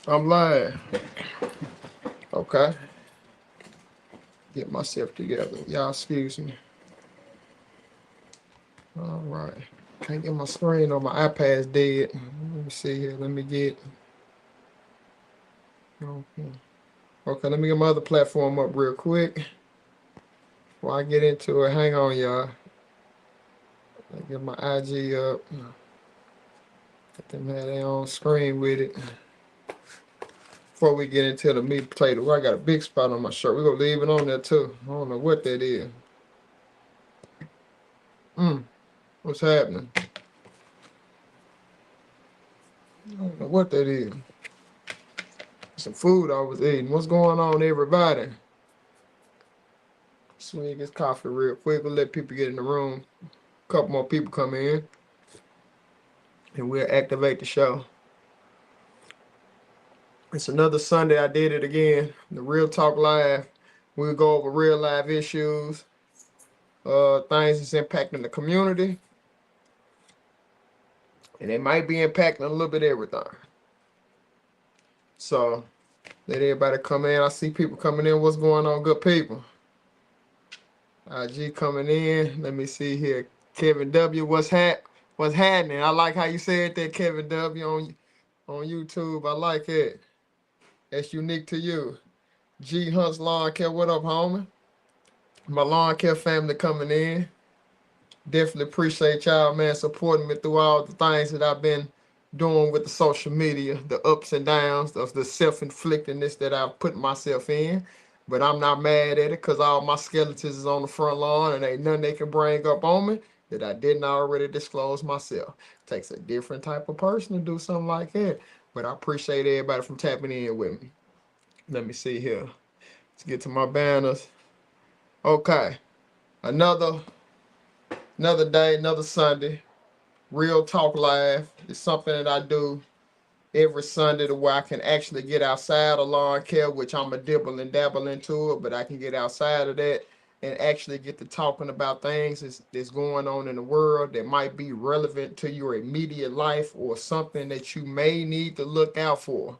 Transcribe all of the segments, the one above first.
I'm live. Okay. Get myself together. Y'all excuse me. All right. Can't get my screen on my iPad's dead. Let me see here. Let me get. Okay. Okay, let me get my other platform up real quick. Before I get into it, hang on, y'all. I get my IG up. Let them have their own screen with it. Before we get into the meat and potato, I got a big spot on my shirt. We're gonna leave it on there too. I don't know what that is. What's happening? I don't know what that is. Some food I was eating. What's going on, everybody? Swing this coffee real quick. We'll let people get in the room. A couple more people come in, and we'll activate the show. It's another Sunday. I did it again. The Real Talk Live. We'll go over real live issues, things that's impacting the community, and it might be impacting a little bit of everything. So let everybody come in. I see people coming in. What's going on, good people? IG coming in. Let me see here. Kevin W. What's happening? I like how you said that, Kevin W. on YouTube. I like it. That's unique to you. G Hunts Lawn Care. What up, homie? My lawn care family coming in. Definitely appreciate y'all, man, supporting me through all the things that I've been doing with the social media, the ups and downs of the self-inflictedness that I've put myself in. But I'm not mad at it because all my skeletons is on the front lawn and ain't nothing they can bring up on me that I didn't already disclose myself. Takes a different type of person to do something like that. But I appreciate everybody from tapping in with me. Let me see here. Let's get to my banners. Okay. Another day, another Sunday. Real Talk Live is something that I do every Sunday to where I can actually get outside of lawn care, which I'm a dibble and dabble into it, but I can get outside of that and actually get to talking about things that's going on in the world that might be relevant to your immediate life or something that you may need to look out for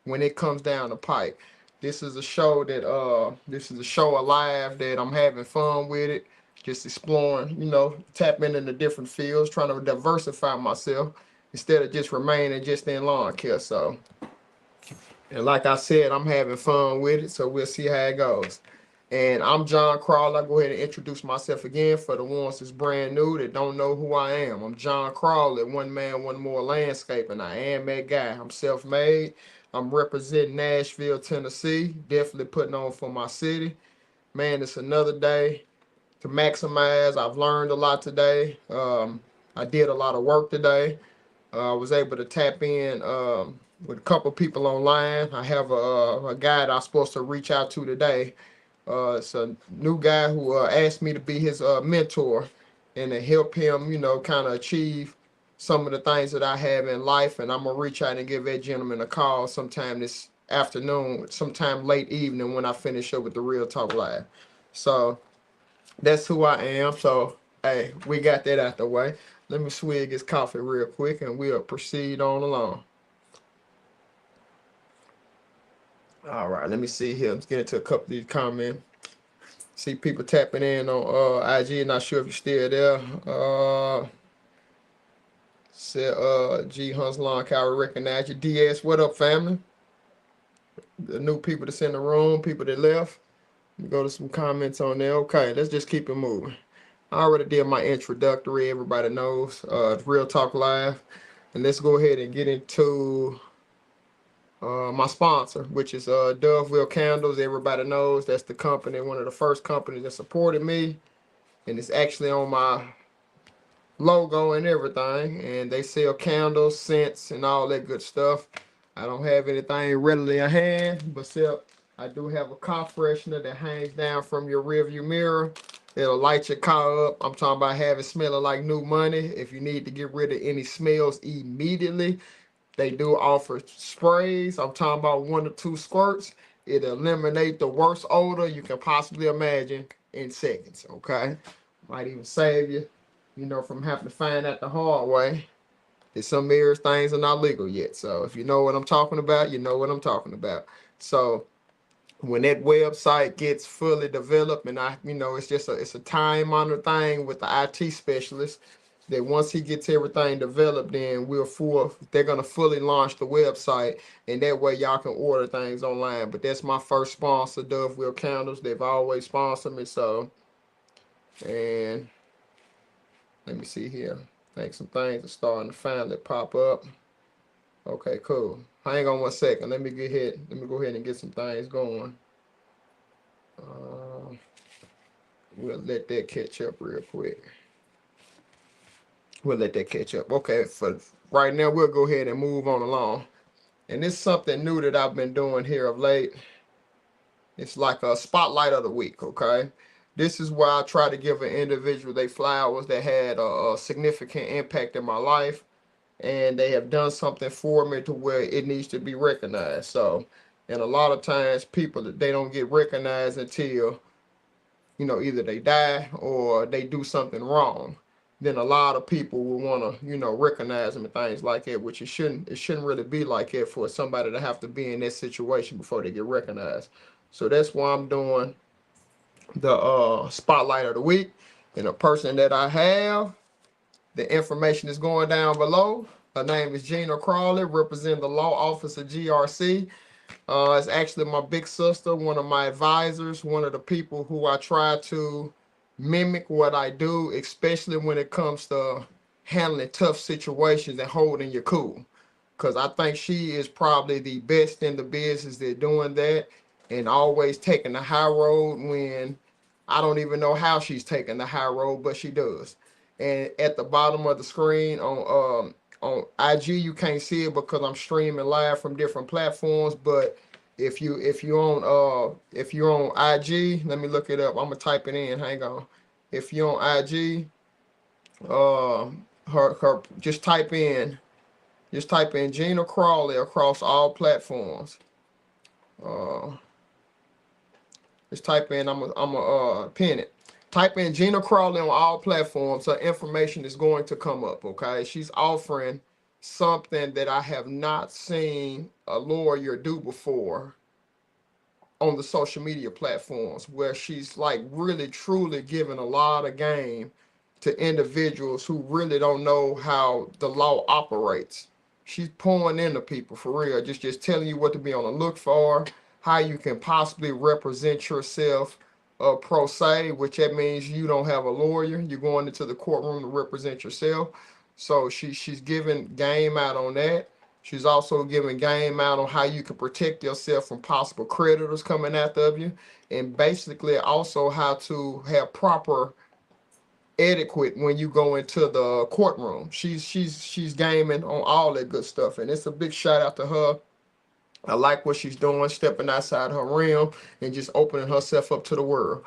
when it comes down the pipe. This is a show alive that I'm having fun with it, just exploring, tapping into different fields, trying to diversify myself instead of just remaining just in lawn care. So, and like I said, I'm having fun with it, so we'll see how it goes. And I'm John Crawley. I'll go ahead and introduce myself again for the ones that's brand new that don't know who I am. I'm John Crawley, one man, one more landscaping. I am that guy. I'm self-made. I'm representing Nashville, Tennessee. Definitely putting on for my city. Man, it's another day to maximize. I've learned a lot today. I did a lot of work today. I was able to tap in with a couple people online. I have a guy that I'm supposed to reach out to today. It's a new guy who asked me to be his mentor and to help him, kind of achieve some of the things that I have in life. And I'm going to reach out and give that gentleman a call sometime this afternoon, sometime late evening when I finish up with the Real Talk Live. So that's who I am. So, hey, we got that out the way. Let me swig his coffee real quick and we'll proceed on along. All right, let me see here. Let's get into a couple of these comments. See people tapping in on IG. Not sure if you're still there. Said G Hunts Lawn Care, recognize you. DS, what up, family? The new people that's in the room, people that left. Let me go to some comments on there. Okay, let's just keep it moving. I already did my introductory. Everybody knows it's Real Talk Live. And let's go ahead and get into my sponsor, which is Doveville Candles. Everybody knows that's the company, one of the first companies that supported me. And it's actually on my logo and everything. And they sell candles, scents, and all that good stuff. I don't have anything readily at hand, but I do have a car freshener that hangs down from your rearview mirror. It'll light your car up. I'm talking about having smelling like new money. If you need to get rid of any smells immediately, they do offer sprays. I'm talking about 1 or 2 squirts. It'll eliminate the worst odor you can possibly imagine in seconds, okay? Might even save you, from having to find out the hard way. There's some areas things are not legal yet. So if you know what I'm talking about, you know what I'm talking about. So when that website gets fully developed, and it's just it's a time honored thing with the IT specialist, that once he gets everything developed, then they're gonna fully launch the website, and that way y'all can order things online. But that's my first sponsor, Doveville Candles. They've always sponsored me. So, and let me see here. I think some things are starting to finally pop up. Okay, cool. Hang on 1 second. Let me go ahead and get some things going. We'll let that catch up real quick. Okay, for right now, we'll go ahead and move on along. And this is something new that I've been doing here of late. It's like a spotlight of the week, okay? This is where I try to give an individual their flowers that had a significant impact in my life, and they have done something for me to where it needs to be recognized. So, and a lot of times people, they don't get recognized until, either they die or they do something wrong. Then a lot of people will want to, recognize them and things like that, which it shouldn't really be like that for somebody to have to be in that situation before they get recognized. So that's why I'm doing the spotlight of the week. And the person that I have, the information is going down below. Her name is Gina Crawley, representing the law office of GRC. It's actually my big sister, one of my advisors, one of the people who I try to mimic what I do, especially when it comes to handling tough situations and holding your cool. Because I think she is probably the best in the business at doing that, and always taking the high road when I don't even know how she's taking the high road, but she does. And at the bottom of the screen on IG, you can't see it because I'm streaming live from different platforms. But if you're on IG, let me look it up. I'm gonna type it in. Hang on. If you're on IG, her just type in Gina Crawley across all platforms. Just type in. I'm a pin it. Type in Gina Crawley on all platforms. Her information is going to come up. Okay, she's offering something that I have not seen a lawyer do before on the social media platforms, where she's like really truly giving a lot of game to individuals who really don't know how the law operates. She's pouring into people for real, just telling you what to be on the look for, how you can possibly represent yourself pro se, which that means you don't have a lawyer. You're going into the courtroom to represent yourself. So she's giving game out on that. She's also giving game out on how you can protect yourself from possible creditors coming after you, and basically also how to have proper etiquette when you go into the courtroom. She's gaming on all that good stuff, and it's a big shout out to her. I like what she's doing, stepping outside her realm and just opening herself up to the world.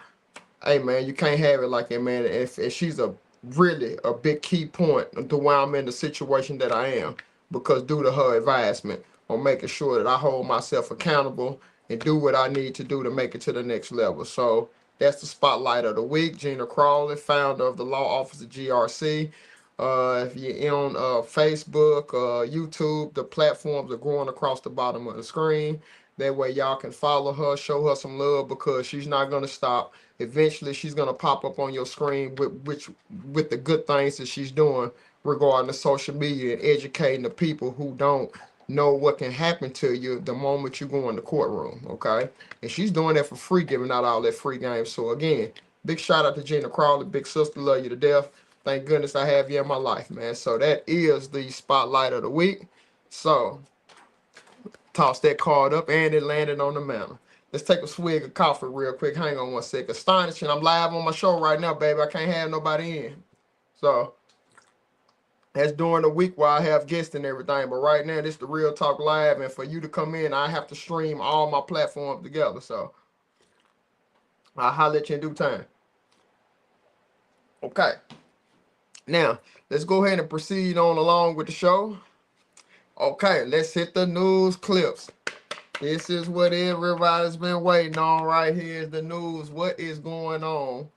Hey man, you can't have it like that, man. If she's really a big key point to why I'm in the situation that I am, because due to her advisement on making sure that I hold myself accountable and do what I need to do to make it to the next level. So that's the spotlight of the week. Gina Crawley, founder of the law office of GRC. If you're on Facebook, YouTube, the platforms are growing across the bottom of the screen. That way y'all can follow her, show her some love, because she's not going to stop. Eventually she's going to pop up on your screen with the good things that she's doing regarding the social media and educating the people who don't know what can happen to you the moment you go in the courtroom. Okay, and she's doing that for free, giving out all that free game. So again, big shout out to Gina Crawley, big sister, love you to death. Thank goodness I have you in my life, man. So that is the spotlight of the week. So toss that card up, and it landed on the mantle. Let's take a swig of coffee real quick. Hang on 1 second. Astonishing. I'm live on my show right now, baby. I can't have nobody in. So that's during the week while I have guests and everything. But right now, this is the Real Talk Live. And for you to come in, I have to stream all my platforms together. So I'll holler at you in due time. Okay. Now, let's go ahead and proceed on along with the show. Okay, let's hit the news clips. This is what everybody's been waiting on right here, is the news. What is going on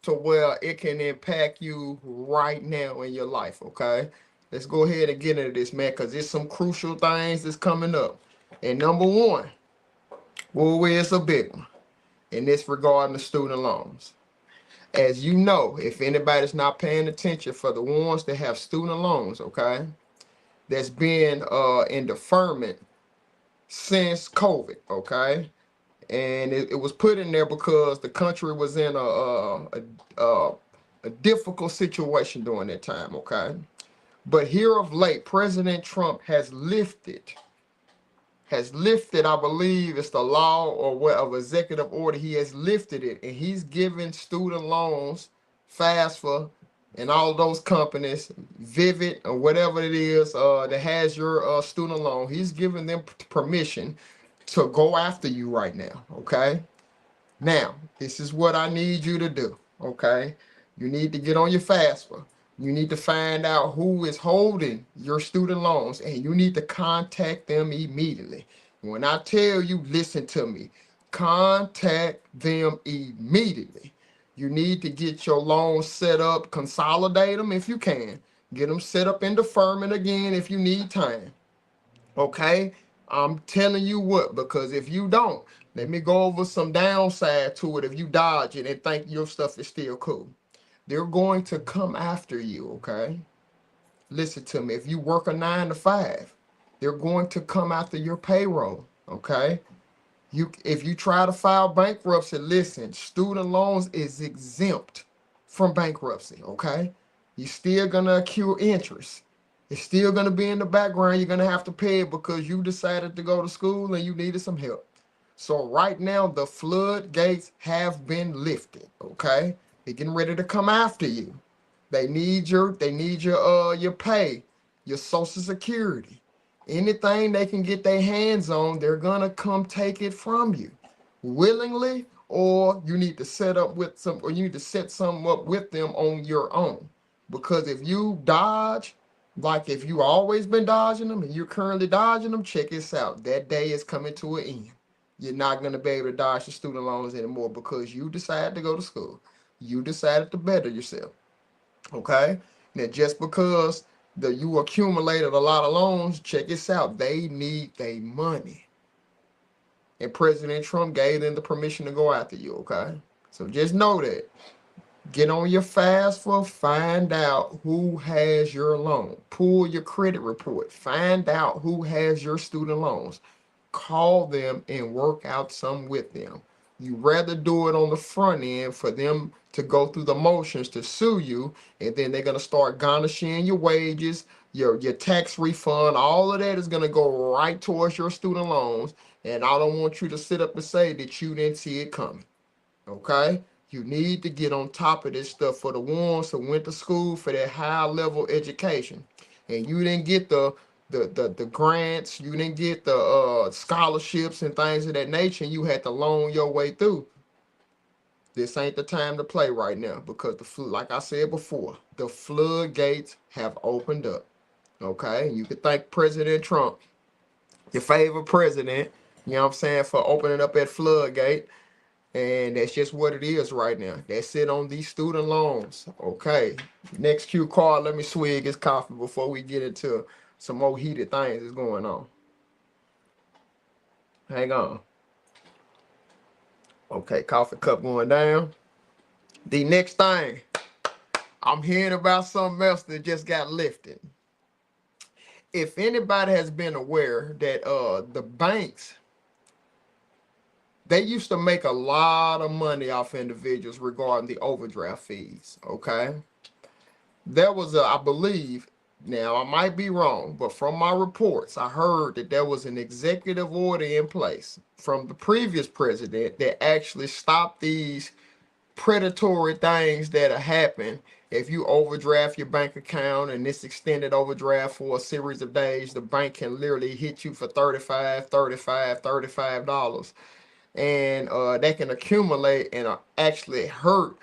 to where it can impact you right now in your life, okay? let's go ahead and get into this, man, because there's some crucial things that's coming up. And number one, well, it's a big one, and it's regarding the student loans. As you know, if anybody's not paying attention, for the ones that have student loans, okay, that's been in deferment since COVID, okay, and it was put in there because the country was in a difficult situation during that time, okay. But here of late, President Trump has lifted, I believe it's the law or what of executive order. He has lifted it, and he's giving student loans, FAFSA, and all those companies, Vivid or whatever it is that has your student loan. He's giving them permission to go after you right now. Okay. Now, this is what I need you to do. Okay. You need to get on your FAFSA. You need to find out who is holding your student loans, and you need to contact them immediately. When I tell you, listen to me, contact them immediately. You need to get your loans set up, consolidate them if you can, get them set up in deferment again if you need time. Okay? I'm telling you what, because if you don't, let me go over some downside to it if you dodge it and think your stuff is still cool. They're going to come after you, okay? Listen to me. If you work a 9 to 5, they're going to come after your payroll, okay? If you try to file bankruptcy, listen, student loans is exempt from bankruptcy, okay? You're still going to accrue interest. It's still going to be in the background. You're going to have to pay it because you decided to go to school and you needed some help. So right now, the floodgates have been lifted, okay? They're getting ready to come after you. They need your pay, your Social Security. Anything they can get their hands on, they're gonna come take it from you, willingly, or you need to set something up with them on your own. Because if you dodge, like if you always been dodging them and you're currently dodging them, check this out. That day is coming to an end. You're not gonna be able to dodge your student loans anymore because you decided to go to school. You decided to better yourself, okay? Now, just because you accumulated a lot of loans, check this out. They need their money. And President Trump gave them the permission to go after you, okay? So just know that. Get on your FAFSA, find out who has your loan. Pull your credit report. Find out who has your student loans. Call them and work out some with them. You rather do it on the front end for them to go through the motions to sue you, and then they're gonna start garnishing your wages, your tax refund. All of that is gonna go right towards your student loans, and I don't want you to sit up and say that you didn't see it coming. Okay? You need to get on top of this stuff for the ones who went to school for that high level education, and you didn't get the grants, you didn't get the scholarships and things of that nature, and you had to loan your way through. This ain't the time to play right now because like I said before, the floodgates have opened up. Okay, you could thank President Trump, your favorite president, you know what I'm saying, for opening up that floodgate. And that's just what it is right now. That's it on these student loans. Okay. Next cue card. Let me swig his coffee before we get into some more heated things that's going on. Hang on. Okay, coffee cup going down. The next thing, I'm hearing about something else that just got lifted. If anybody has been aware that the banks, they used to make a lot of money off individuals regarding the overdraft fees, okay? There was I believe, now I might be wrong, but from my reports, I heard that there was an executive order in place from the previous president that actually stopped these predatory things that happen. If you overdraft your bank account and this extended overdraft for a series of days, the bank can literally hit you for $35. And that can accumulate and actually hurt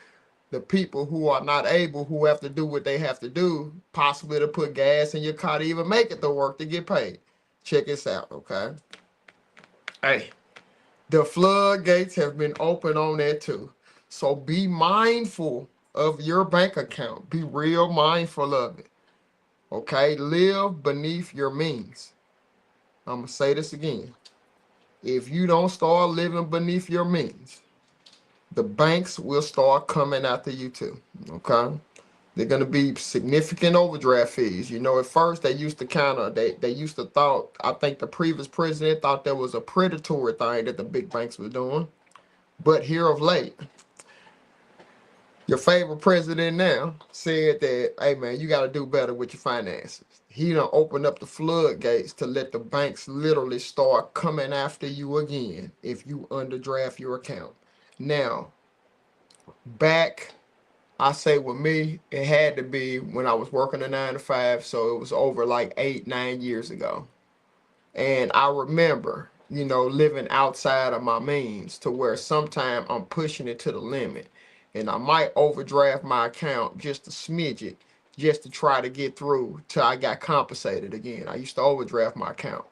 the people who are not able, who have to do what they have to do, possibly to put gas in your car to even make it to work to get paid. Check this out, okay? Hey, the floodgates have been open on that too. So be mindful of your bank account. Be real mindful of it. Okay, live beneath your means. I'm gonna say this again. If you don't start living beneath your means, the banks will start coming after you too. Okay, they're gonna be significant overdraft fees. You know, at first they used to they used to thought, I think the previous president thought that was a predatory thing that the big banks were doing. But here of late, your favorite president now said that, hey man, you got to do better with your finances. He done opened up the floodgates to let the banks literally start coming after you again if you underdraft your account. Now, back, I say with me, it had to be when I was working a 9 to 5, so it was over like 8, 9 years ago. And I remember, you know, living outside of my means to where sometimes I'm pushing it to the limit. And I might overdraft my account just a smidge it, just to try to get through till I got compensated again. I used to overdraft my account.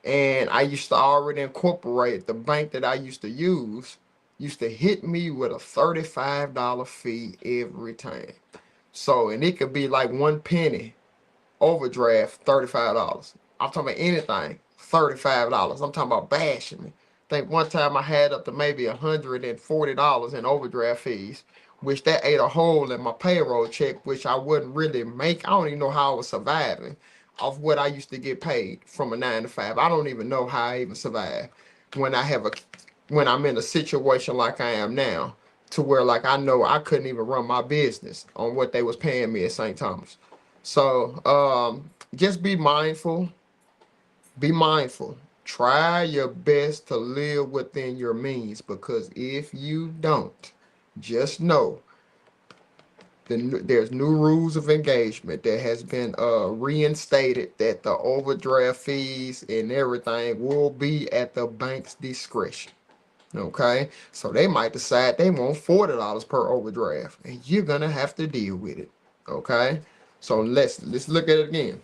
And I used to already incorporate the bank that I used to hit me with a $35 fee every time. So, and it could be like 1 penny overdraft, $35. I'm talking about anything, $35. I'm talking about bashing me. I think one time I had up to maybe $140 in overdraft fees, which that ate a hole in my payroll check, which I wouldn't really make. I don't even know how I was surviving off what I used to get paid from a 9 to 5. I don't even know how I even survive when when I'm in a situation like I am now, to where like I know I couldn't even run my business on what they was paying me at St. Thomas. So just be mindful. Be mindful. Try your best to live within your means, because if you don't, just know there's new rules of engagement that has been reinstated, that the overdraft fees and everything will be at the bank's discretion. Okay, so they might decide they want $40 per overdraft, and you're gonna have to deal with it. Okay, so let's look at it again.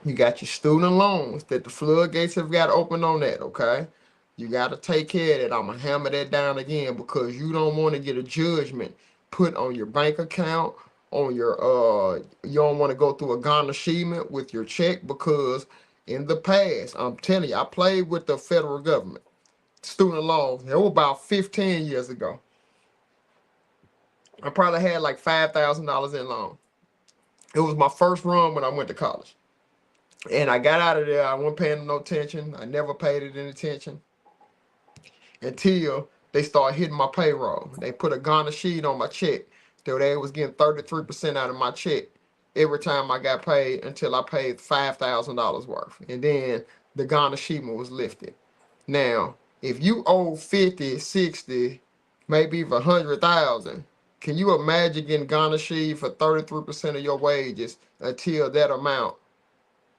You got your student loans that the floodgates have got open on that. Okay, you got to take care of that. I'm gonna hammer that down again, because you don't want to get a judgment put on your bank account, on your you don't want to go through a garnishment with your check, because in the past, I'm telling you, I played with the federal government student loans. It was about 15 years ago. I probably had like $5,000 in loan. It was my first run when I went to college. And I got out of there. I wasn't paying no attention. I never paid it any attention until they started hitting my payroll. They put a garnish sheet on my check. So they was getting 33% out of my check every time I got paid, until I paid $5,000 worth. And then the garnishment was lifted. Now, if you owe 50, 60, maybe even 100,000, can you imagine getting garnished for 33% of your wages until that amount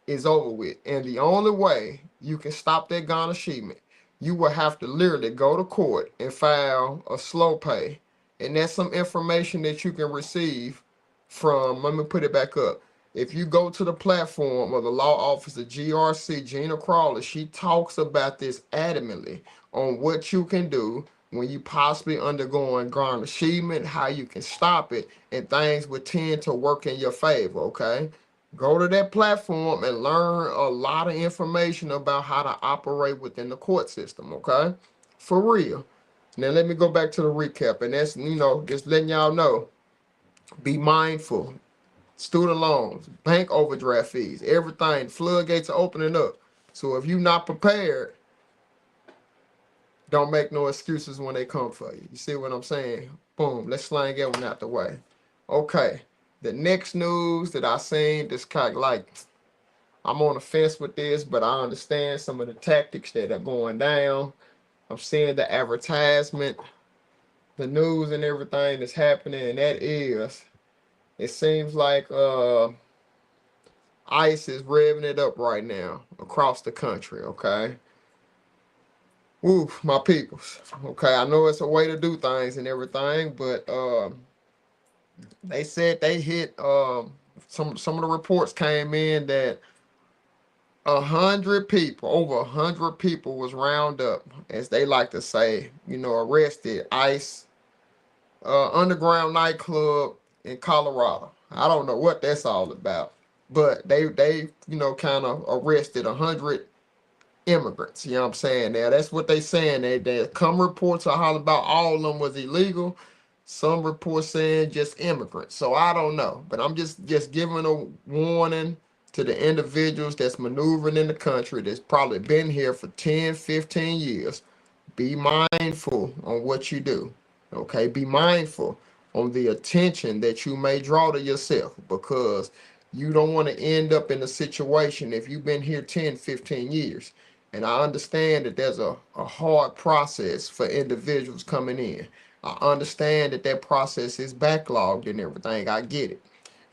is over with? And the only way you can stop that garnishment, you will have to literally go to court and file a slow pay. And that's some information that you can receive from, let me put it back up. If you go to the platform of the law office of GRC, Gina Crawley, she talks about this adamantly on what you can do when you possibly undergoing garnishment, how you can stop it, and things would tend to work in your favor, okay? Go to that platform and learn a lot of information about how to operate within the court system, okay? For real. Now let me go back to the recap, and that's, you know, just letting y'all know, be mindful. Student loans, bank overdraft fees, everything, floodgates are opening up. So if you're not prepared, don't make no excuses when they come for you. You see what I'm saying? Boom, let's slang that one out the way. Okay, the next news that I seen, this kind of like, I'm on the fence with this, but I understand some of the tactics that are going down. I'm seeing the advertisement, the news and everything that's happening, and that is, it seems like ICE is revving it up right now across the country, okay? Woof, my peoples. Okay, I know it's a way to do things and everything, but they said they hit some of the reports came in that 100 people, over 100 people was round up, as they like to say, you know, arrested. ICE underground nightclub in Colorado. I don't know what that's all about, but they kind of arrested 100 immigrants. You know what I'm saying? Now that's what they saying. They come reports are all about all of them was illegal. Some reports saying just immigrants. So I don't know, but I'm just giving a warning to the individuals that's maneuvering in the country that's probably been here for 10, 15 years. Be mindful on what you do. Okay, be mindful on the attention that you may draw to yourself, because you don't want to end up in a situation if you've been here 10, 15 years. And I understand that there's a hard process for individuals coming in. I understand that that process is backlogged and everything. I get it.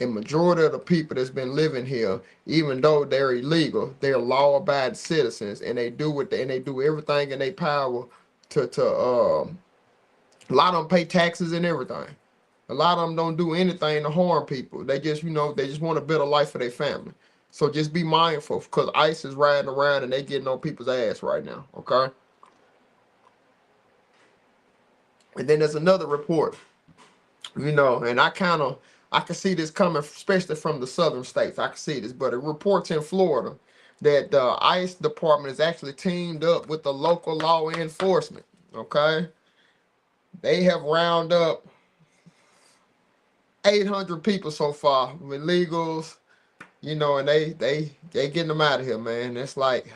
And majority of the people that's been living here, even though they're illegal, they're law-abiding citizens, and they do and they do everything in their power to a lot of them pay taxes and everything. A lot of them don't do anything to harm people. They just, they just want a better life for their family. So just be mindful, because ICE is riding around and they getting on people's ass right now, okay? And then there's another report, and I can see this coming, especially from the southern states. I can see this, but it reports in Florida that the ICE department is actually teamed up with the local law enforcement, okay? They have rounded up 800 people so far with illegals, and they getting them out of here, man. It's like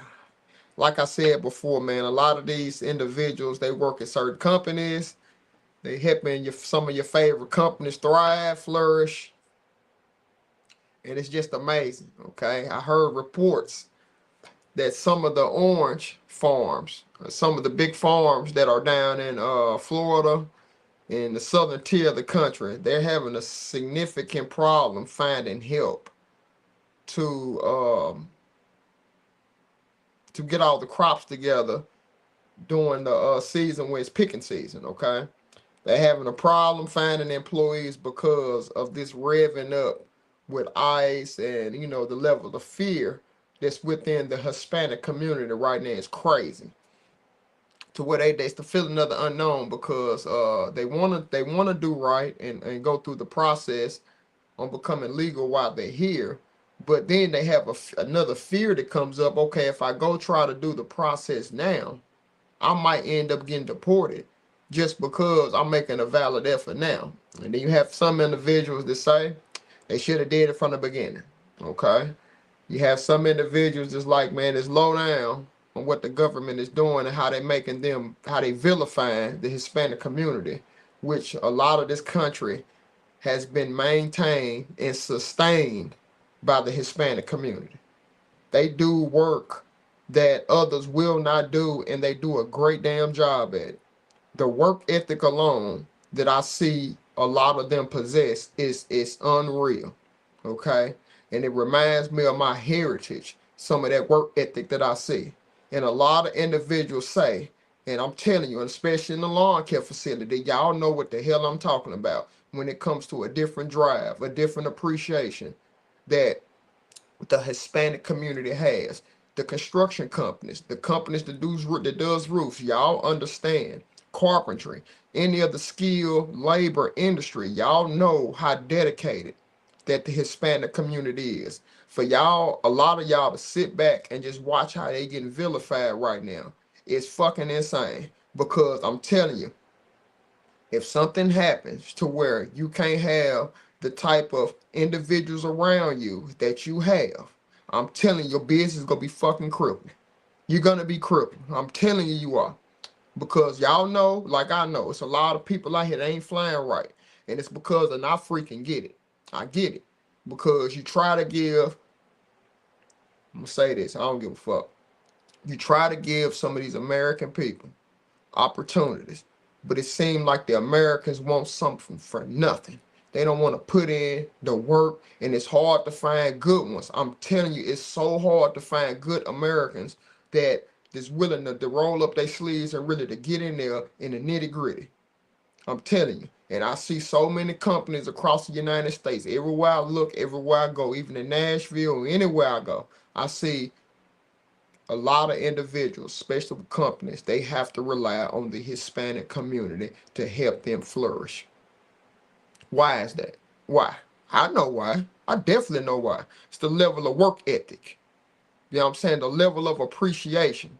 I said before, man, a lot of these individuals, they work at certain companies. They helping some of your favorite companies thrive, flourish, and it's just amazing, okay? I heard reports that some of the orange farms, some of the big farms that are down in Florida, in the southern tier of the country, they're having a significant problem finding help to get all the crops together during the season when it's picking season, okay? They're having a problem finding employees because of this revving up with ICE, and the level of fear that's within the Hispanic community right now is crazy. To where they still feeling another unknown, because they wanna do right and go through the process on becoming legal while they're here. But then they have another fear that comes up. Okay, if I go try to do the process now, I might end up getting deported just because I'm making a valid effort now. And then you have some individuals that say they should have did it from the beginning. Okay, you have some individuals that's like, man, it's low down on what the government is doing and how they vilifying the Hispanic community, which a lot of this country has been maintained and sustained by the Hispanic community. They do work that others will not do, and they do a great damn job at it. The work ethic alone that I see a lot of them possess is unreal, okay? And it reminds me of my heritage, some of that work ethic that I see. And a lot of individuals say, and I'm telling you, especially in the lawn care facility, y'all know what the hell I'm talking about when it comes to a different drive, a different appreciation that the Hispanic community has. The construction companies, the companies that does roofs, y'all understand. Carpentry, any of the skilled labor industry, y'all know how dedicated that the Hispanic community is. For y'all, a lot of y'all to sit back and just watch how they getting vilified right now, it's fucking insane. Because I'm telling you, if something happens to where you can't have the type of individuals around you that you have, I'm telling you, your business is gonna be fucking crippled. You're gonna be crippled. I'm telling you, you are. Because y'all know, like I know, it's a lot of people out here that ain't flying right. And it's because of not freaking get it. I get it. Because you try to give, I'm gonna say this, I don't give a fuck. You try to give some of these American people opportunities, but it seems like the Americans want something for nothing. They don't want to put in the work, and it's hard to find good ones. I'm telling you, it's so hard to find good Americans that is willing to roll up their sleeves and really to get in there in the nitty gritty. I'm telling you. And I see so many companies across the United States. Everywhere I look, everywhere I go, even in Nashville, anywhere I go, I see a lot of individuals, especially companies, they have to rely on the Hispanic community to help them flourish. Why is that? Why? I know why. I definitely know why. It's the level of work ethic. You know what I'm saying? The level of appreciation.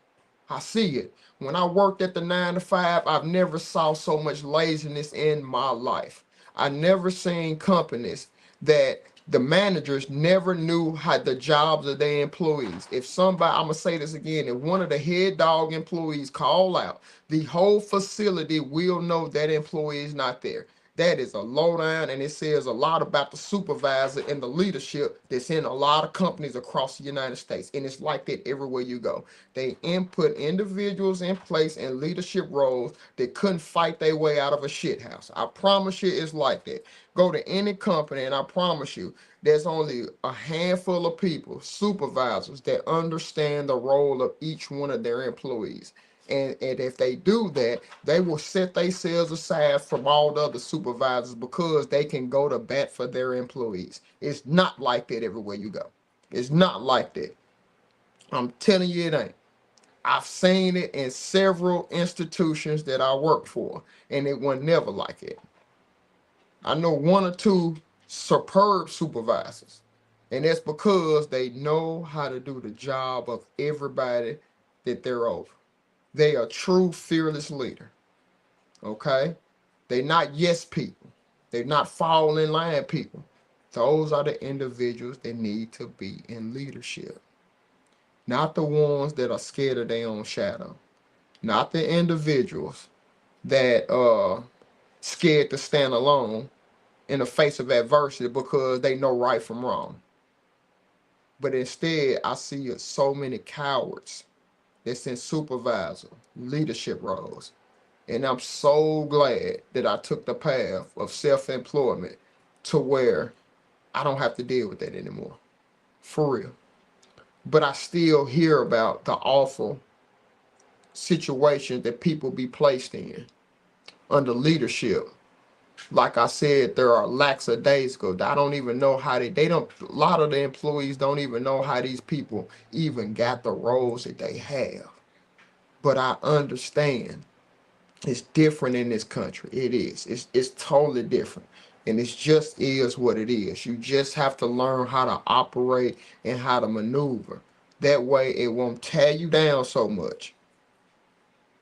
I see it. When I worked at the 9 to 5, I've never saw so much laziness in my life. I never seen companies that the managers never knew how the jobs of their employees. If somebody, I'm gonna say this again, if one of the head dog employees call out, the whole facility will know that employee is not there. That is a lowdown, and it says a lot about the supervisor and the leadership that's in a lot of companies across the United States. And it's like that everywhere you go. They input individuals in place in leadership roles that couldn't fight their way out of a shit house. I promise you it's like that. Go to any company, and I promise you, there's only a handful of people, supervisors, that understand the role of each one of their employees. And if they do that, they will set themselves aside from all the other supervisors because they can go to bat for their employees. It's not like that everywhere you go. It's not like that. I'm telling you it ain't. I've seen it in several institutions that I work for, and it was never like it. I know one or two superb supervisors, and that's because they know how to do the job of everybody that they're over. They are true fearless leader. Okay? They're not yes people. They're not fall in line people. Those are the individuals that need to be in leadership. Not the ones that are scared of their own shadow. Not the individuals that are scared to stand alone in the face of adversity because they know right from wrong. But instead, I see so many cowards that's in supervisor leadership roles. And I'm so glad that I took the path of self-employment to where I don't have to deal with that anymore. For real. But I still hear about the awful situations that people be placed in under leadership. Like I said, there are lackadaisical. I don't even know how they don't, a lot of the employees don't even know how these people even got the roles that they have. But I understand it's different in this country. It is. It's totally different. And it just is what it is. You just have to learn how to operate and how to maneuver. That way it won't tear you down so much.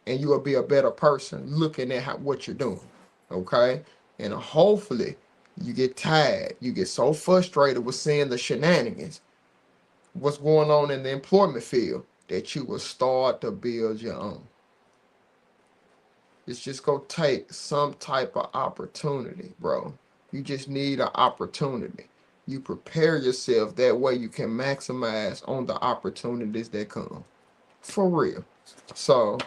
And you will be a better person looking at what you're doing. Okay? And hopefully you get tired. You get so frustrated with seeing the shenanigans, what's going on in the employment field, that you will start to build your own. It's just gonna take some type of opportunity, bro. You just need an opportunity. You prepare yourself that way you can maximize on the opportunities that come. For real. So,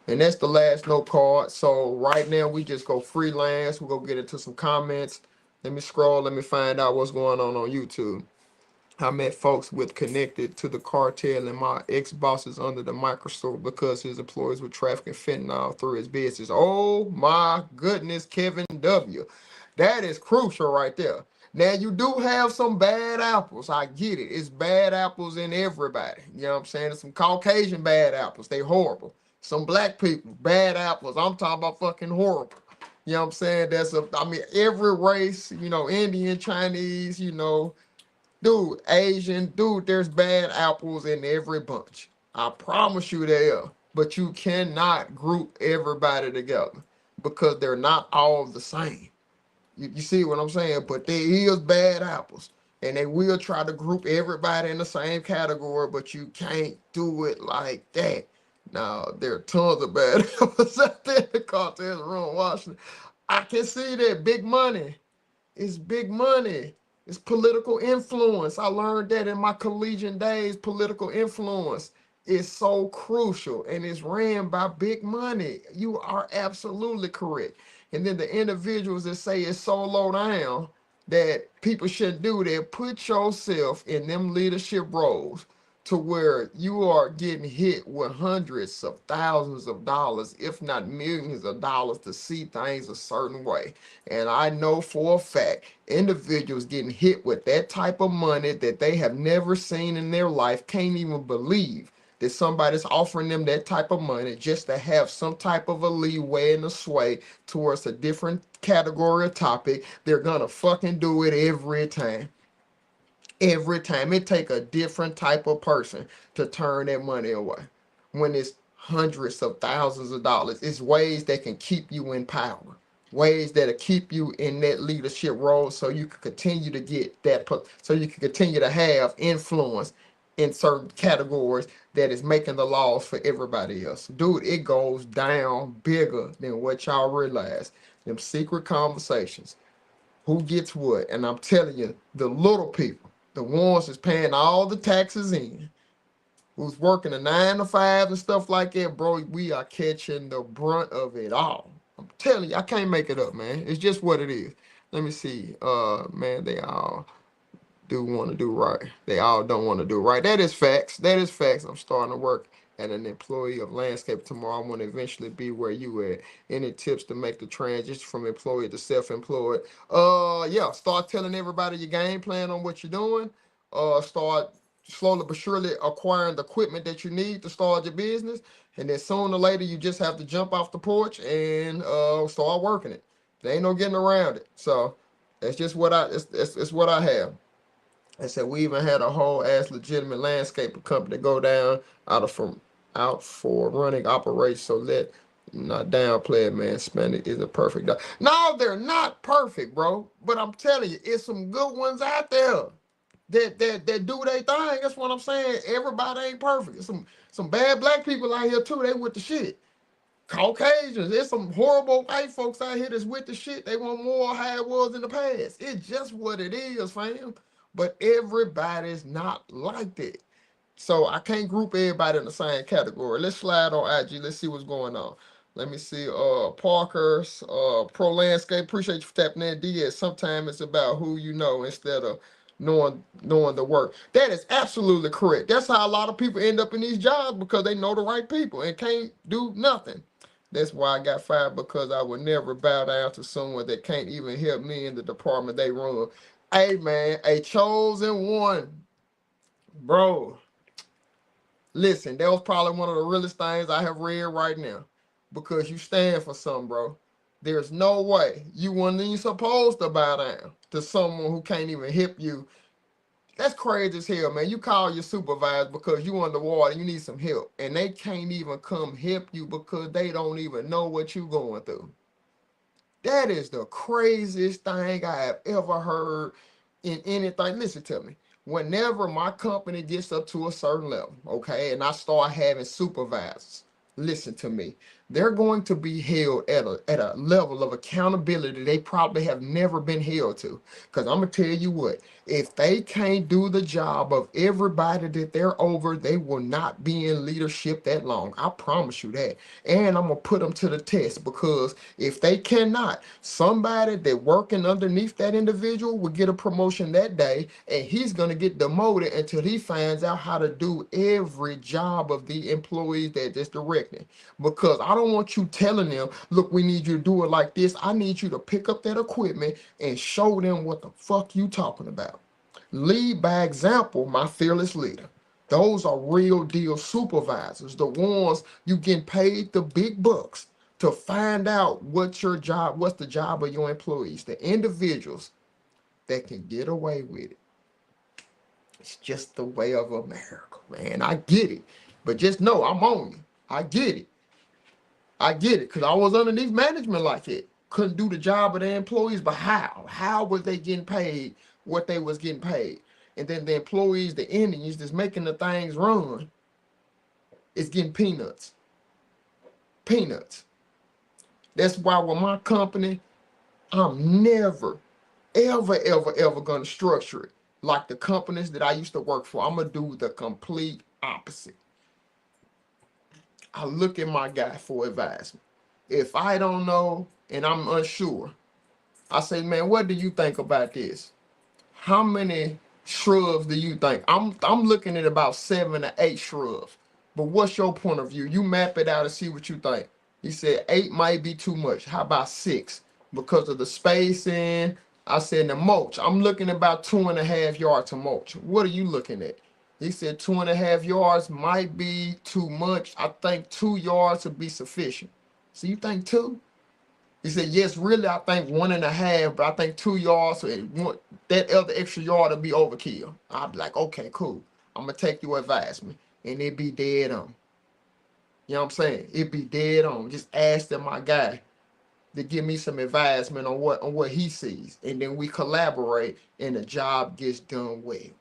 and that's the last note card. So right now we just go freelance. We'll go get into some comments. Let me scroll. Let me find out what's going on YouTube. I met folks with connected to the cartel, and my ex-boss is under the microscope because his employees were trafficking fentanyl through his business. Oh my goodness, Kevin W. That is crucial right there. Now, you do have some bad apples. I get it. It's bad apples in everybody. You know what I'm saying? There's some Caucasian bad apples. They horrible. Some black people, bad apples. I'm talking about fucking horrible. You know what I'm saying? I mean, every race, Indian, Chinese, dude, Asian, dude, there's bad apples in every bunch. I promise you there. But you cannot group everybody together because they're not all the same. You see what I'm saying? But there is bad apples. And they will try to group everybody in the same category, but you can't do it like that. Now, there are tons of bad apples out there in the cartel room, Washington. I can see that big money. It's big money. It's political influence. I learned that in my collegiate days. Political influence is so crucial and it's ran by big money. You are absolutely correct. And then the individuals that say it's so low down that people shouldn't do that, put yourself in them leadership roles to where you are getting hit with hundreds of thousands of dollars, if not millions of dollars, to see things a certain way. And I know for a fact, individuals getting hit with that type of money that they have never seen in their life can't even believe that somebody's offering them that type of money just to have some type of a leeway and a sway towards a different category or topic. They're gonna fucking do it every time. Every time it take a different type of person to turn that money away. When it's hundreds of thousands of dollars, it's ways that can keep you in power, ways that'll keep you in that leadership role, so you can continue to get that, so you can continue to have influence in certain categories that is making the laws for everybody else. Dude, it goes down bigger than what y'all realize. Them secret conversations, who gets what. And I'm telling you, the little people, the ones that's paying all the taxes in, who's working a 9 to 5 and stuff like that, bro, we are catching the brunt of it all. I'm telling you, I can't make it up, man. It's just what it is. Let me see. Man, they all do want to do right. They all don't want to do right. That is facts. That is facts. I'm starting to work at an employee of landscape tomorrow. I want to eventually be where you at. Any tips to make the transition from employee to self-employed? Yeah, start telling everybody your game plan on what you're doing. Start slowly but surely acquiring the equipment that you need to start your business. And then sooner or later, you just have to jump off the porch and start working it. There ain't no getting around it. So that's just what it's what I have. I said we even had a whole ass legitimate landscaping company go down out for running operations. So let not downplay it, man. Hispanic is a perfect dog. No, they're not perfect, bro. But I'm telling you, it's some good ones out there that do their thing. That's what I'm saying. Everybody ain't perfect. There's some bad black people out here too. They with the shit. Caucasians, there's some horrible white folks out here that's with the shit. They want more how it was in the past. It's just what it is, fam. But everybody's not like that. So I can't group everybody in the same category. Let's slide on IG. Let's see what's going on. Let me see. Parker's Pro Landscape. Appreciate you for tapping in. DS. Sometimes it's about who you know instead of knowing the work. That is absolutely correct. That's how a lot of people end up in these jobs, because they know the right people and can't do nothing. That's why I got fired, because I would never bow down to someone that can't even help me in the department they run. Hey man, a chosen one, bro. Listen, that was probably one of the realest things I have read right now, because you stand for something, bro. There's no way you weren't even supposed to bow down to someone who can't even help you. That's crazy as hell, man. You call your supervisor because you underwater, you need some help, and they can't even come help you because they don't even know what you're going through. That is the craziest thing I have ever heard in anything. Listen to me. Whenever my company gets up to a certain level, okay, and I start having supervisors, listen to me. They're going to be held at a level of accountability they probably have never been held to. Because I'm going to tell you what, if they can't do the job of everybody that they're over, they will not be in leadership that long. I promise you that. And I'm going to put them to the test, because if they cannot, somebody that working underneath that individual will get a promotion that day, and he's going to get demoted until he finds out how to do every job of the employees that is directing. Because I don't want you telling them, look, we need you to do it like this. I need you to pick up that equipment and show them what the fuck you talking about. Lead by example, my fearless leader. Those are real deal supervisors, the ones you getting paid the big bucks to find out what's the job of your employees, the individuals that can get away with it. It's just the way of America, man. I get it. But just know I'm on you. I get it. I get it, because I was underneath management like that. Couldn't do the job of their employees, but how? How was they getting paid what they was getting paid? And then the employees, the Indians that's making the things run, is getting peanuts. Peanuts. That's why with my company, I'm never, ever going to structure it like the companies that I used to work for. I'm going to do the complete opposite. I look at my guy for advisement. If I don't know and I'm unsure, I say, man, what do you think about this? How many shrubs do you think? I'm looking at about 7 to 8 shrubs. But what's your point of view? You map it out and see what you think. He said 8 might be too much. How about 6? Because of the spacing. I said the mulch. I'm looking at about 2.5 yards to mulch. What are you looking at? He said 2.5 yards might be too much. I think 2 yards would be sufficient. So you think 2? He said, yes, really, I think 1.5, but I think 2 yards, so that other extra yard will be overkill. I'd be like, okay, cool. I'm going to take your advisement. And it be dead on. You know what I'm saying? It be dead on. Just ask them, my guy, to give me some advisement on what he sees. And then we collaborate and the job gets done well. You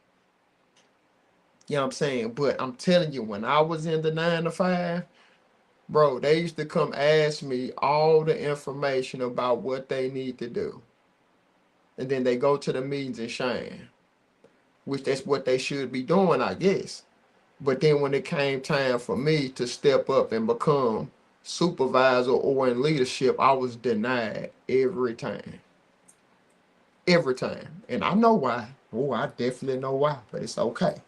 know what I'm saying? But I'm telling you, when I was in the 9 to 5, bro, they used to come ask me all the information about what they need to do. And then they go to the meetings and shine, which that's what they should be doing, I guess. But then when it came time for me to step up and become supervisor or in leadership, I was denied every time. Every time. And I know why. Oh, I definitely know why, but it's okay.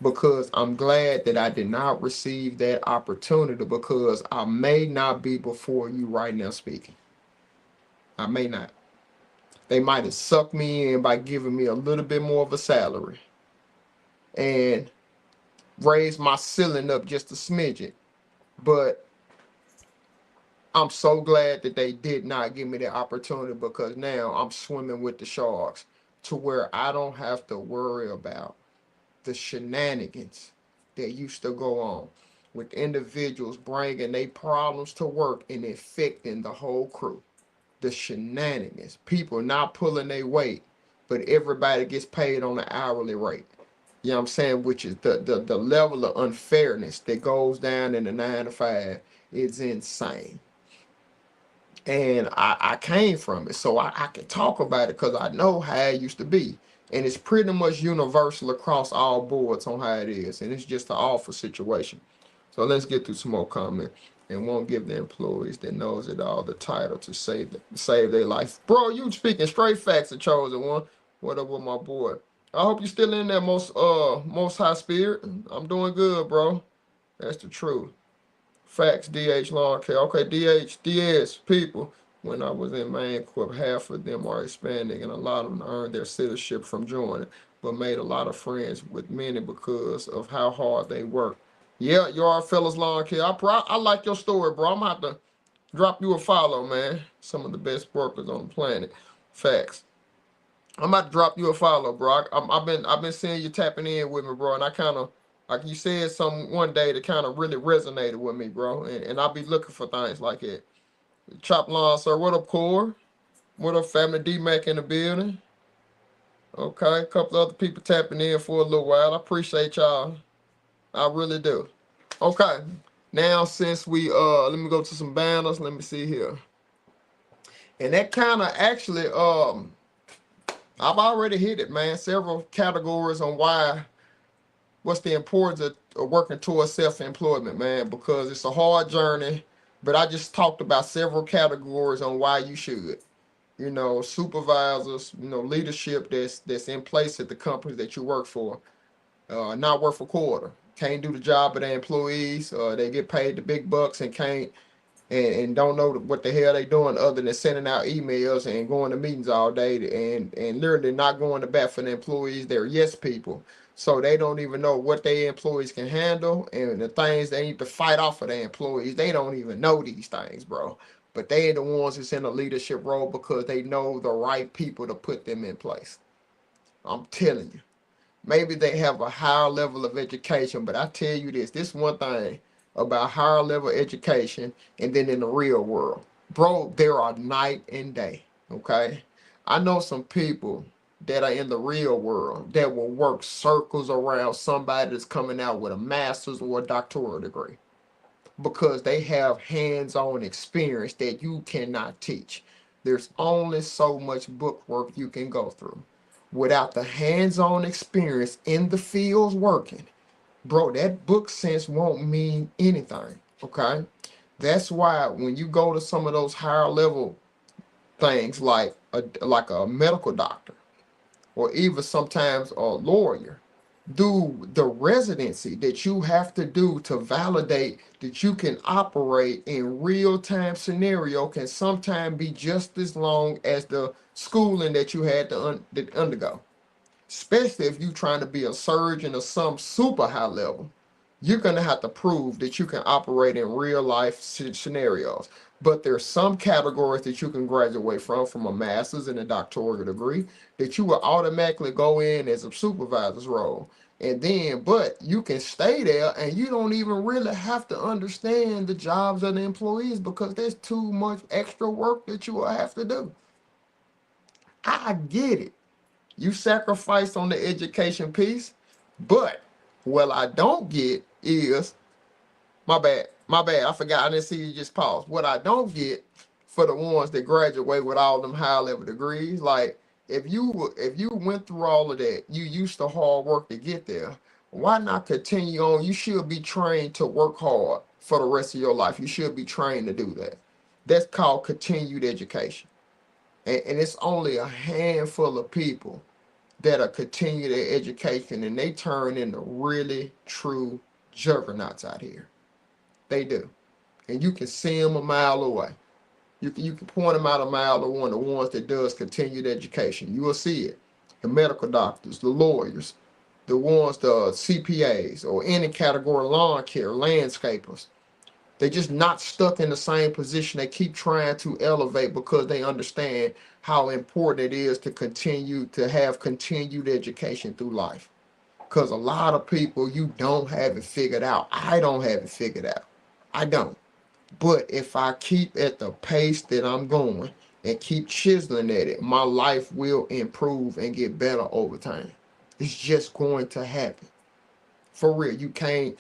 Because I'm glad that I did not receive that opportunity, because I may not be before you right now speaking. I may not. They might have sucked me in by giving me a little bit more of a salary and raised my ceiling up just a smidgen. But I'm so glad that they did not give me the opportunity, because now I'm swimming with the sharks to where I don't have to worry about the shenanigans that used to go on with individuals bringing their problems to work and infecting the whole crew. The shenanigans, people not pulling their weight, but everybody gets paid on an hourly rate. You know what I'm saying? Which is the level of unfairness that goes down in the 9 to 5 is insane. And I came from it, so I can talk about it because I know how it used to be. And it's pretty much universal across all boards on how it is. And it's just an awful situation. So let's get through some more comments. And won't give the employees that knows it all the title to save their life. Bro, you speaking straight facts, the chosen one. What up with my boy? I hope you still in there, most high spirit. I'm doing good, bro. That's the truth. Facts, DH Lawn Care. Okay, DS people. When I was in Main Corp, half of them are Hispanic, and a lot of them earned their citizenship from joining, but made a lot of friends with many because of how hard they work. Yeah, Yard Fellas Lawn Care. I like your story, bro. I'm gonna have to drop you a follow, man. Some of the best workers on the planet. Facts. I'm about to drop you a follow, bro. I've been seeing you tapping in with me, bro, and I kind of, like you said something one day that kind of really resonated with me, bro. And I'll be looking for things like it. Chop Lawn, sir. What up, Core? What up, family? D-Mac in the building. Okay, a couple other people tapping in for a little while. I appreciate y'all. I really do. Okay, now since we let me go to some banners. Let me see here. And that kind of actually I've already hit it, man. Several categories on what's the importance of working towards self-employment, man, because it's a hard journey. But I just talked about several categories on why you should. You know, supervisors, you know, leadership that's in place at the companies that you work for. Not worth a quarter. Can't do the job of their employees. They get paid the big bucks and can't and don't know what the hell they doing other than sending out emails and going to meetings all day and literally not going to bat for the employees. They're yes people. So they don't even know what their employees can handle and the things they need to fight off of their employees. They don't even know these things, bro. But they are the ones that's in a leadership role because they know the right people to put them in place. I'm telling you. Maybe they have a higher level of education, but I tell you this one thing about higher level education and then in the real world. Bro, there are night and day, okay? I know some people that are in the real world that will work circles around somebody that's coming out with a master's or a doctoral degree because they have hands-on experience that you cannot teach. There's only so much book work you can go through. Without the hands-on experience in the fields working, bro, that book sense won't mean anything, okay? That's why when you go to some of those higher level things like a medical doctor or even sometimes a lawyer, do the residency that you have to do to validate that you can operate in real-time scenario can sometimes be just as long as the schooling that you had to undergo, especially if you're trying to be a surgeon or some super high level. you're going to have to prove that you can operate in real life scenarios. But there's some categories that you can graduate from a master's and a doctoral degree, that you will automatically go in as a supervisor's role. And then, but you can stay there and you don't even really have to understand the jobs of the employees, because there's too much extra work that you will have to do. I get it. You sacrifice on the education piece, but what I don't get is, my bad, I forgot, I didn't see you just pause. What I don't get for the ones that graduate with all them high level degrees, like if you went through all of that, you used to hard work to get there. Why not continue on? You should be trained to work hard for the rest of your life. You should be trained to do that. That's called continued education. And it's only a handful of people that are continue their education, and they turn into really true juggernauts out here. They do. And you can see them a mile away. You can point them out a mile away, the ones that does continued education. You will see it. The medical doctors, the lawyers, the ones, the CPAs, or any category, lawn care, landscapers. They're just not stuck in the same position. They keep trying to elevate because they understand how important it is to continue to have continued education through life. Because a lot of people, you don't have it figured out. I don't have it figured out. I don't. But if I keep at the pace that I'm going and keep chiseling at it, my life will improve and get better over time. It's just going to happen. For real, you can't.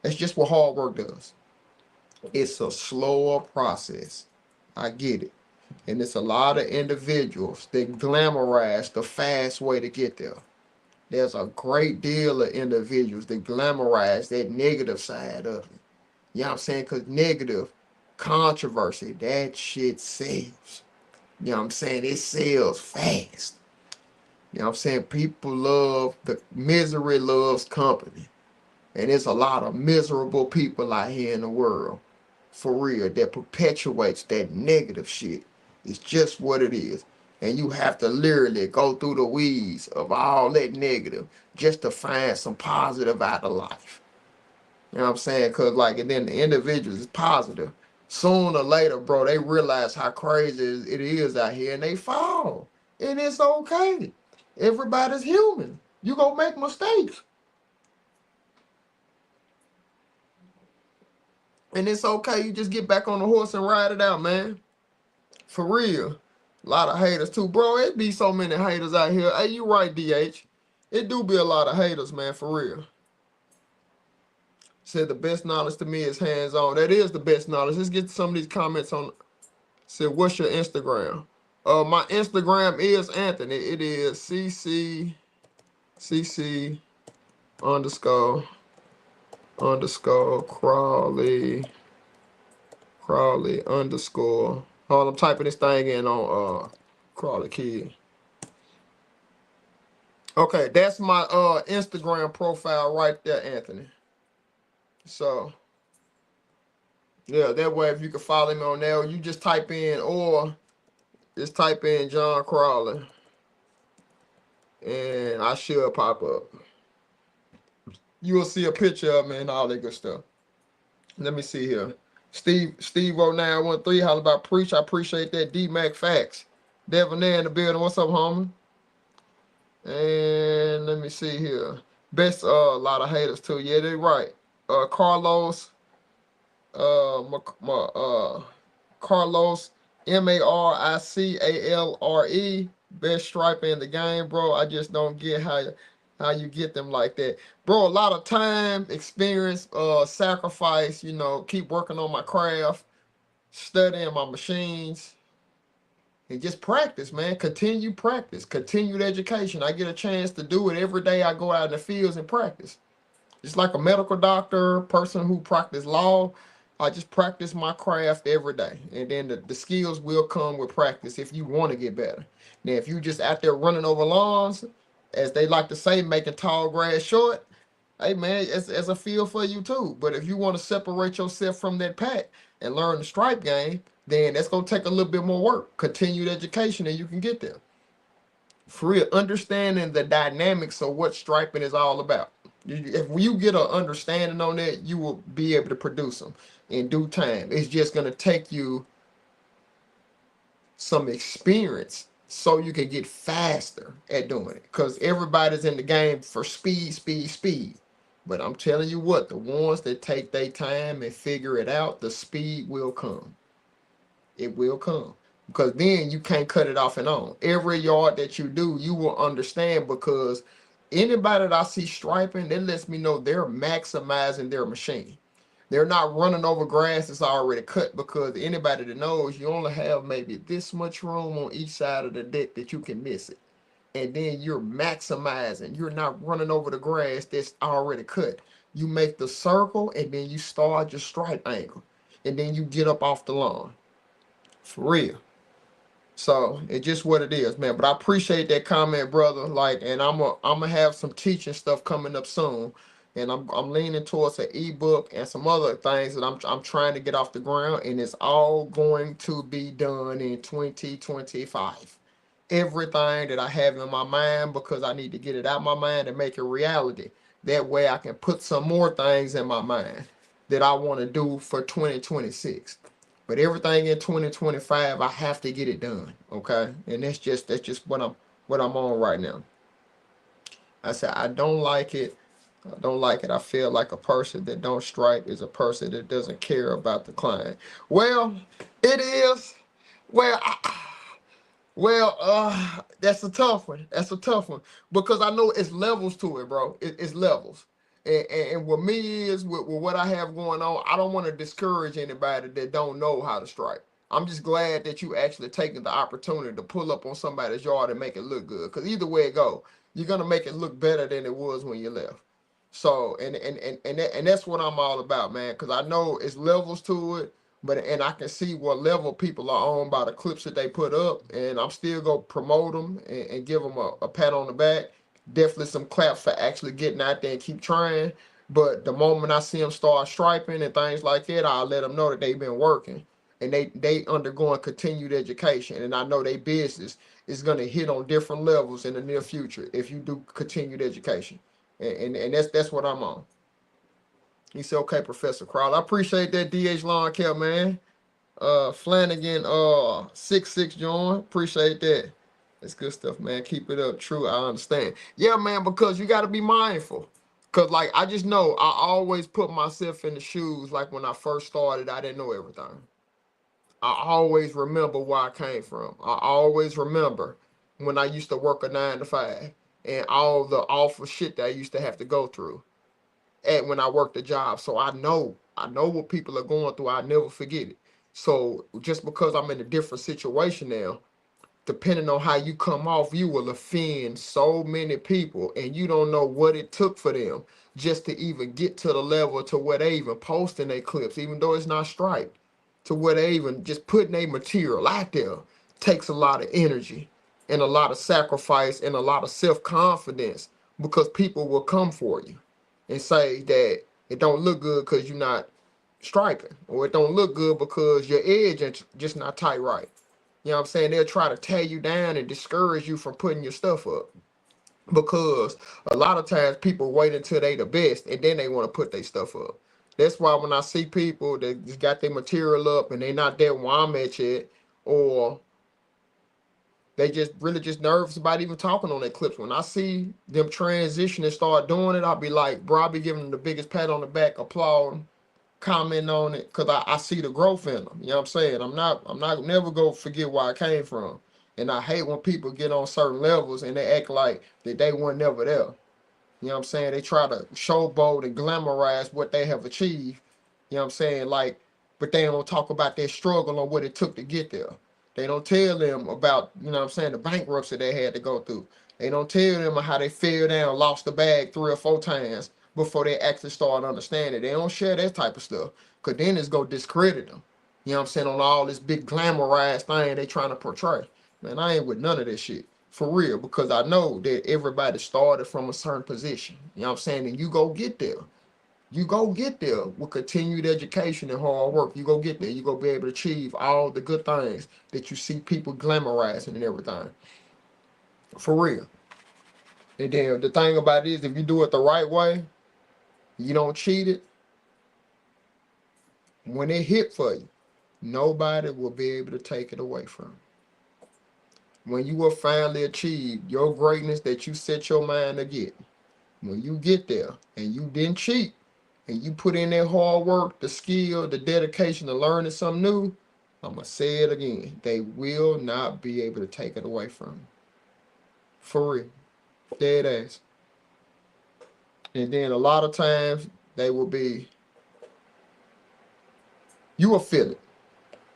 That's just what hard work does. It's a slower process. I get it. And it's a lot of individuals that glamorize the fast way to get there. There's a great deal of individuals that glamorize that negative side of it. You know what I'm saying? Because negative, controversy, that shit sells. You know what I'm saying? It sells fast. You know what I'm saying? People love, the misery loves company. And there's a lot of miserable people out here in the world, for real, that perpetuates that negative shit. It's just what it is. And you have to literally go through the weeds of all that negative just to find some positive out of life. You know what I'm saying? Because, like, and then the individuals is positive. Sooner or later, bro, they realize how crazy it is out here and they fall. And it's okay. Everybody's human. You gonna make mistakes. And it's okay. You just get back on the horse and ride it out, man. For real. A lot of haters too. Bro, it be so many haters out here. Hey, you right, DH. It do be a lot of haters, man, for real. Said the best knowledge to me is hands-on. That is the best knowledge. Let's get some of these comments on. Said, what's your Instagram? My Instagram is Anthony. It is CC underscore Crawley underscore. Hold on, I'm typing this thing in on Crawley Kid. Okay, that's my Instagram profile right there, Anthony. So yeah, that way if you can follow me on there, you just type in, or just type in John Crawley and I should pop up. You will see a picture of me and all that good stuff. Let me see here. Steve 0913, holla about preach. I appreciate that. D-Mac Facts. Devin there in the building. What's up, homie? And let me see here. Best a lot of haters too. Yeah, they right. Carlos Carlos Maricale, best striper in the game, bro. I just don't get how you get them like that, bro. A lot of time, experience, sacrifice. You know, keep working on my craft, studying my machines, and just practice, man. Continue practice, continued education. I get a chance to do it every day. I go out in the fields and practice. Just like a medical doctor, person who practice law, I just practice my craft every day. And then the skills will come with practice if you want to get better. Now, if you just out there running over lawns, as they like to say, making tall grass short, hey, man, it's a field for you too. But if you want to separate yourself from that pack and learn the stripe game, then that's going to take a little bit more work. Continued education, and you can get there. For real, understanding the dynamics of what striping is all about. If you get an understanding on that, you will be able to produce them in due time. It's just gonna take you some experience so you can get faster at doing it. Because everybody's in the game for speed, speed, speed. But I'm telling you what, the ones that take their time and figure it out, the speed will come. It will come. Because then you can't cut it off and on. Every yard that you do, you will understand, because anybody that I see striping, that lets me know they're maximizing their machine. They're not running over grass that's already cut, because anybody that knows, you only have maybe this much room on each side of the deck that you can miss it. And then you're maximizing. You're not running over the grass that's already cut. You make the circle and then you start your stripe angle. And then you get up off the lawn. For real. So it's just what it is, man. But I appreciate that comment, brother. Like, and I'm gonna have some teaching stuff coming up soon, and I'm leaning towards an ebook and some other things that I'm trying to get off the ground, and it's all going to be done in 2025. Everything that I have in my mind, because I need to get it out of my mind and make it reality. That way I can put some more things in my mind that I want to do for 2026. But everything in 2025, I have to get it done. Okay. And that's just what I'm on right now. I said I don't like it. I don't like it. I feel like a person that don't stripe is a person that doesn't care about the client. Well, it is. Well, that's a tough one. That's a tough one, because I know it's levels to it, bro. It's levels. And what me is with what I have going on, I don't want to discourage anybody that don't know how to strike. I'm just glad that you actually taking the opportunity to pull up on somebody's yard and make it look good. Because either way it go, you're gonna make it look better than it was when you left. So and that's what I'm all about, man. Because I know it's levels to it, but and I can see what level people are on by the clips that they put up, and I'm still gonna promote them and give them a pat on the back. Definitely some claps for actually getting out there and keep trying. But the moment I see them start striping and things like that, I'll let them know that they've been working and they undergoing continued education. And I know their business is gonna hit on different levels in the near future if you do continued education. And that's what I'm on. He said, okay, Professor Crowell. I appreciate that, DH Lawn Care, man. Flanagan, 66 join. Appreciate that. That's good stuff, man. Keep it up. True, I understand. Yeah, man, because you got to be mindful. Because, like, I just know I always put myself in the shoes. Like, when I first started, I didn't know everything. I always remember where I came from. I always remember when I used to work a 9 to 5 and all the awful shit that I used to have to go through and when I worked a job. So I know what people are going through. I never forget it. So just because I'm in a different situation now, depending on how you come off, you will offend so many people, and you don't know what it took for them just to even get to the level to where they even posting their clips, even though it's not striped, to where they even just putting their material out there takes a lot of energy and a lot of sacrifice and a lot of self-confidence, because people will come for you and say that it don't look good because you're not striping, or it don't look good because your edge is just not tight right. You know what I'm saying? They'll try to tear you down and discourage you from putting your stuff up, because a lot of times people wait until they the best and then they want to put their stuff up. That's why when I see people that just got their material up and they not there where I'm at yet, or they just really just nervous about even talking on their clips. When I see them transition and start doing it, I'll be like, bro, I'll be giving them the biggest pat on the back, applaud, comment on it, because I see the growth in them. You know what I'm saying? I'm not never gonna forget where I came from. And I hate when people get on certain levels and they act like that they weren't never there. You know what I'm saying? They try to showboat and glamorize what they have achieved. You know what I'm saying? Like, but they don't talk about their struggle or what it took to get there. They don't tell them about, you know what I'm saying, the bankruptcy they had to go through. They don't tell them how they fell down, lost the bag 3 or 4 times before they actually start understanding. They don't share that type of stuff, because then it's going to discredit them. You know what I'm saying? On all this big glamorized thing they trying to portray. Man, I ain't with none of this shit. For real, because I know that everybody started from a certain position. You know what I'm saying? And you go get there. You go get there with continued education and hard work. You go get there. You go be able to achieve all the good things that you see people glamorizing and everything. For real. And then the thing about it is, if you do it the right way, You don't cheat it, when it hit for you, nobody will be able to take it away from you. When you will finally achieve your greatness that you set your mind to get, when you get there and you didn't cheat and you put in that hard work, the skill, the dedication to learning something new, I'm going to say it again. They will not be able to take it away from you. For real. Dead ass. And then a lot of times they will be, you will feel it.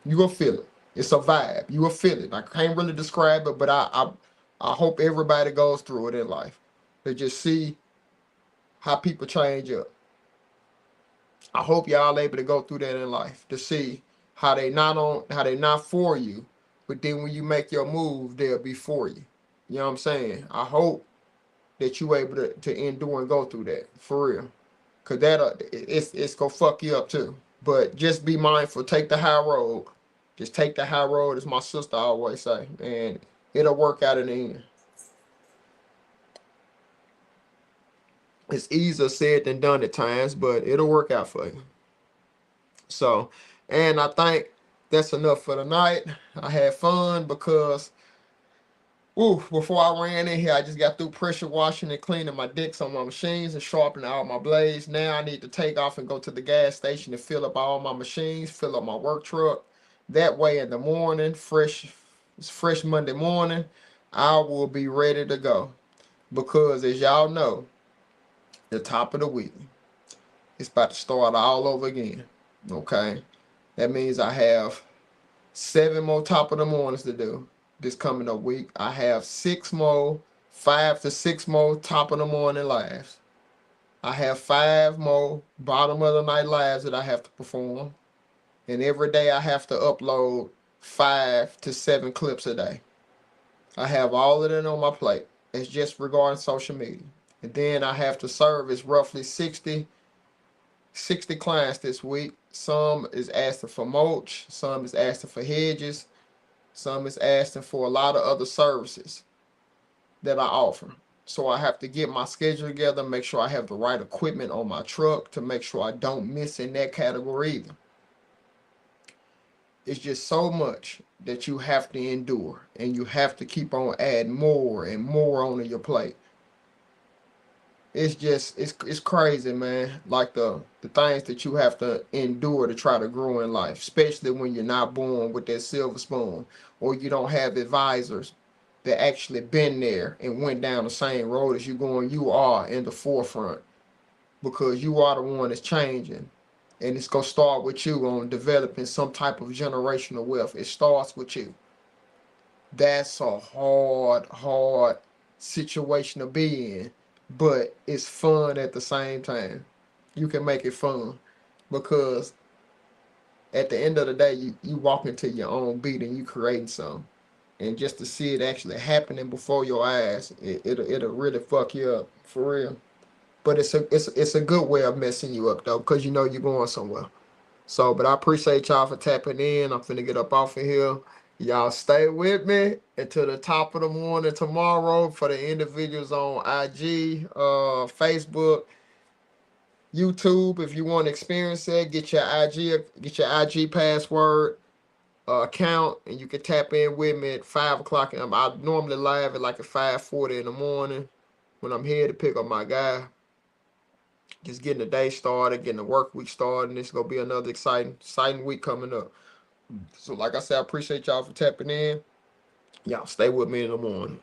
You will feel it. It's a vibe. You will feel it. I can't really describe it, but I hope everybody goes through it in life. To just see how people change up. I hope y'all able to go through that in life to see how they not for you, but then when you make your move, they'll be for you. You know what I'm saying? I hope that you able to endure and go through that for real, cause that it's gonna fuck you up too. But just be mindful. Take the high road. Just take the high road, as my sister always say, and it'll work out in the end. It's easier said than done at times, but it'll work out for you. So, and I think that's enough for tonight. I had fun because, ooh, before I ran in here, I just got through pressure washing and cleaning my dicks on my machines and sharpening out my blades. Now I need to take off and go to the gas station and fill up all my machines, fill up my work truck. That way in the morning, it's fresh Monday morning, I will be ready to go. Because as y'all know, the top of the week, it's about to start all over again. Okay? That means I have 7 more top of the mornings to do this coming up week. I have 6 more, 5 to 6 more top of the morning lives. I have 5 more bottom of the night lives that I have to perform. And every day I have to upload 5 to 7 clips a day. I have all of that on my plate. It's just regarding social media. And then I have to service roughly 60 clients this week. Some is asking for mulch, some is asking for hedges, some is asking for a lot of other services that I offer. So I have to get my schedule together, make sure I have the right equipment on my truck to make sure I don't miss in that category either. It's just so much that you have to endure, and you have to keep on adding more and more onto your plate. It's just it's crazy, man. Like the things that you have to endure to try to grow in life, especially when you're not born with that silver spoon, or you don't have advisors that actually been there and went down the same road as you going. You are in the forefront because you are the one that's changing, and it's gonna start with you on developing some type of generational wealth. It starts with you. That's a hard situation to be in, but it's fun at the same time. You can make it fun because at the end of the day, you walk into your own beat and you creating something. And just to see it actually happening before your eyes, it'll really fuck you up for real. But it's a good way of messing you up though, because you know you're going somewhere. So, but I appreciate y'all for tapping in. I'm finna get up off of here. Y'all stay with me until the top of the morning tomorrow for the individuals on IG, Facebook, YouTube. If you want to experience it, get your IG password account, and you can tap in with me at 5 o'clock. I normally live at like at 5:40 in the morning when I'm here to pick up my guy. Just getting the day started, getting the work week started, and it's gonna be another exciting week coming up. So, like I said, I appreciate y'all for tapping in. Y'all stay with me in the morning.